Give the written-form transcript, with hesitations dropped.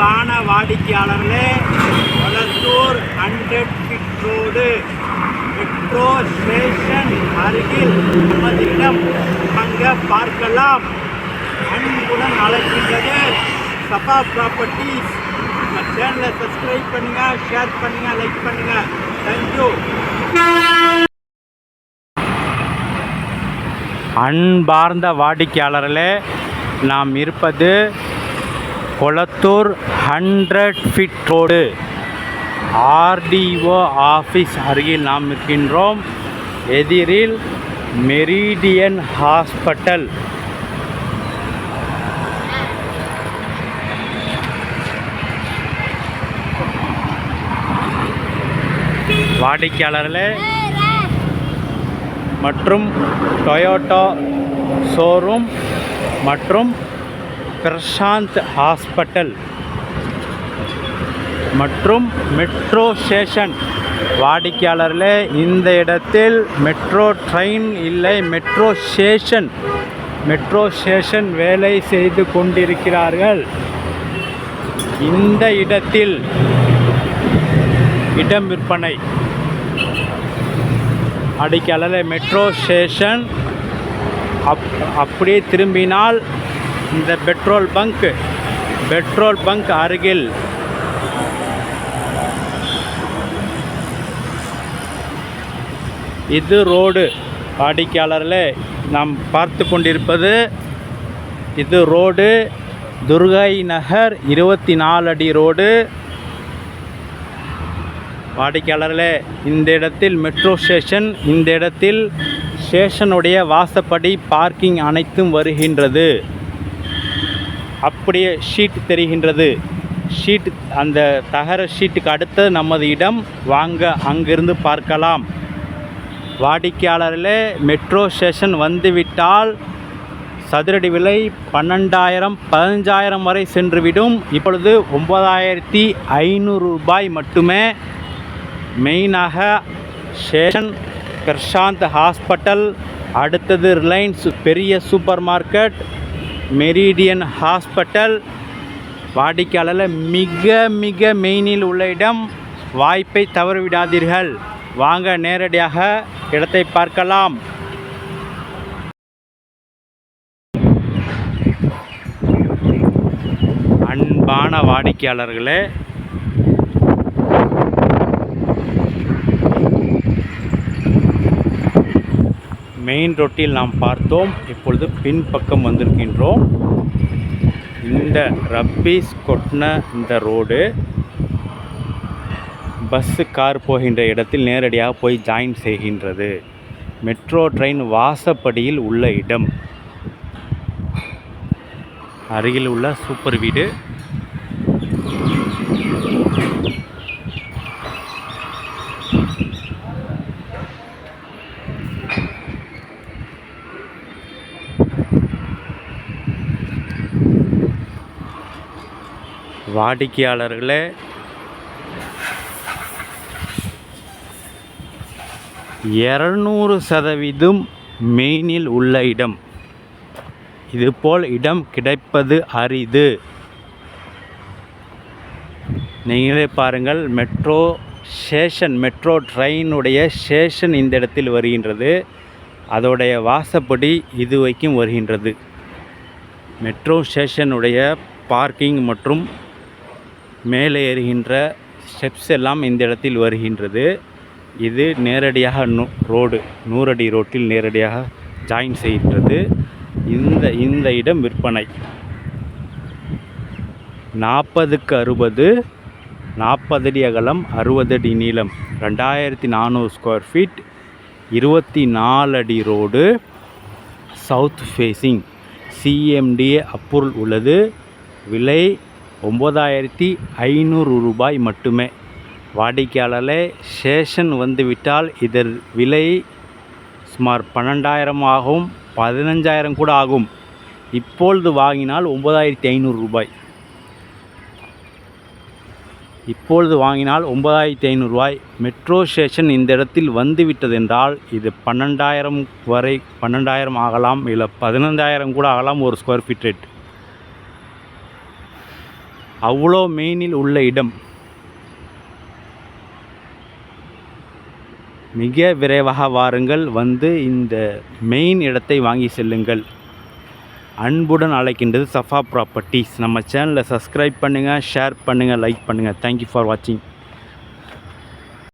அன்பான வாடிக்கையாளர்களே, Kolathur 100 feet road metro station அருகில் நமது இடம் அங்கே பார்க்கலாம். அன்புடன் அழைக்கின்றது சபா ப்ராப்பர்ட்டிஸ். நம்ம சேனலை சப்ஸ்கிரைப் பண்ணுங்கள், ஷேர் பண்ணுங்கள், லைக் பண்ணுங்கள். தேங்க்யூ. அன்பார்ந்த வாடிக்கையாளர்களே, நாம் இருப்பது Kolathur 100 feet road RTO office அருகில் நாம் இருக்கின்றோம். எதிரில் மெரிடியன் ஹாஸ்பிட்டல். வாடிக்கையாளர்களே மற்றும் டொயோட்டா ஷோரூம் மற்றும் பிரசாந்த் ஹாஸ்பிட்டல் மற்றும் மெட்ரோ ஸ்டேஷன். வாடிக்கையாளர்களே, இந்த இடத்தில் மெட்ரோ ட்ரெயின் இல்லை, மெட்ரோ ஸ்டேஷன் வேலை செய்து கொண்டிருக்கிறார்கள். இந்த இடத்தில் இடம் விற்பனை. வாடிக்கையாளர்களே, மெட்ரோ ஸ்டேஷன் அப்படியே திரும்பினால் இந்த பெட்ரோல் பங்க் அருகில் இது ரோடு. வாடிக்கையாளர்களே, நாம் பார்த்து கொண்டிருப்பது இது ரோடு, துர்கை நகர் 24 அடி ரோடு. வாடிக்கையாளர்களே, இந்த இடத்தில் மெட்ரோ ஸ்டேஷன். இந்த இடத்தில் ஸ்டேஷனுடைய வாசப்படி பார்க்கிங் அனைத்தும் வருகின்றது. அப்படியே ஷீட் தெரிகின்றது. அந்த தகர ஷீட்டுக்கு அடுத்து நமது இடம். வாங்க அங்கிருந்து பார்க்கலாம். வாடிக்கையாளர்களே, மெட்ரோ ஸ்டேஷன் வந்துவிட்டால் சதுரடி விலை 12,000 15,000 வரை சென்றுவிடும். இப்பொழுது 9,500 ரூபாய் மட்டுமே. மெயினாக ஸ்டேஷன், பிரசாந்த் ஹாஸ்பிட்டல், அடுத்தது ரிலையன்ஸ் பெரிய சூப்பர் மார்க்கெட், மெரிடியன் ஹாஸ்பிட்டல். வாடிக்கையாளர்கள் மிக மிக மெயினில் உள்ள இடம். வாய்ப்பை தவறவிடாதீர்கள். வாங்க நேரடியாக இடத்தை பார்க்கலாம். அன்பான வாடிக்கையாளர்களே, மெயின் ரோட்டில் நாம் பார்த்தோம். இப்பொழுது பின்பக்கம் வந்திருக்கின்றோம். இந்த ரப்பீஸ் கொட்டின இந்த ரோடு பஸ்ஸு கார் போகின்ற இடத்தில் நேரடியாக போய் ஜாயின் செய்கின்றது. மெட்ரோ ட்ரெயின் வாசப்படியில் உள்ள இடம். அருகில் உள்ள சூப்பர் வீடு. வாடிக்கையாளர்களே, 200% மெயினில் உள்ள இடம். இதுபோல் இடம் கிடைப்பது அரிது. நீங்களே பாருங்கள். மெட்ரோ ஸ்டேஷன், மெட்ரோ ட்ரெயினுடைய ஸ்டேஷன் இந்த இடத்தில் வருகின்றது. அதோடைய வாசப்படி இதுவரைக்கும் வருகின்றது. மெட்ரோ ஸ்டேஷனுடைய பார்க்கிங் மற்றும் மேலே ஏறுகின்ற ஸ்டெப்ஸ் எல்லாம் இந்த இடத்தில் வருகின்றது. இது நேரடியாக ரோடு 100 அடி ரோட்டில் நேரடியாக ஜாயின் செய்கின்றது. இந்த இடம் விற்பனை. 40க்கு 60, 40 அடி அகலம், 60 அடி நீளம், 2,400 ஸ்கொயர் ஃபீட், 24 அடி road, south facing, CMDA approval உள்ளது. விலை 9,500 ரூபாய் மட்டுமே. வாடிக்கையாளர்களே, ஸ்டேஷன் வந்துவிட்டால் இதன் விலை சுமார் 12,000 ஆகும், 15,000 கூட ஆகும். இப்பொழுது வாங்கினால் 9,500 ரூபாய். இப்பொழுது வாங்கினால் 9,500 ரூபாய். மெட்ரோ ஸ்டேஷன் இந்த இடத்தில் வந்துவிட்டதென்றால் இது 12,000 வரை, 12,000 ஆகலாம், இல்லை 15,000 கூட ஆகலாம் ஒரு ஸ்கொயர் ஃபீட் ரேட். அவ்வளோ மெயினில் உள்ள இடம். மிக விரைவாக வாருங்கள், வந்து இந்த மெயின் இடத்தை வாங்கி செல்லுங்கள். அன்புடன் அழைக்கின்றது சஃபா ப்ராப்பர்ட்டிஸ். நம்ம சேனலை சப்ஸ்கிரைப் பண்ணுங்கள், ஷேர் பண்ணுங்கள், லைக் பண்ணுங்கள். தேங்க்யூ ஃபார் வாட்சிங்.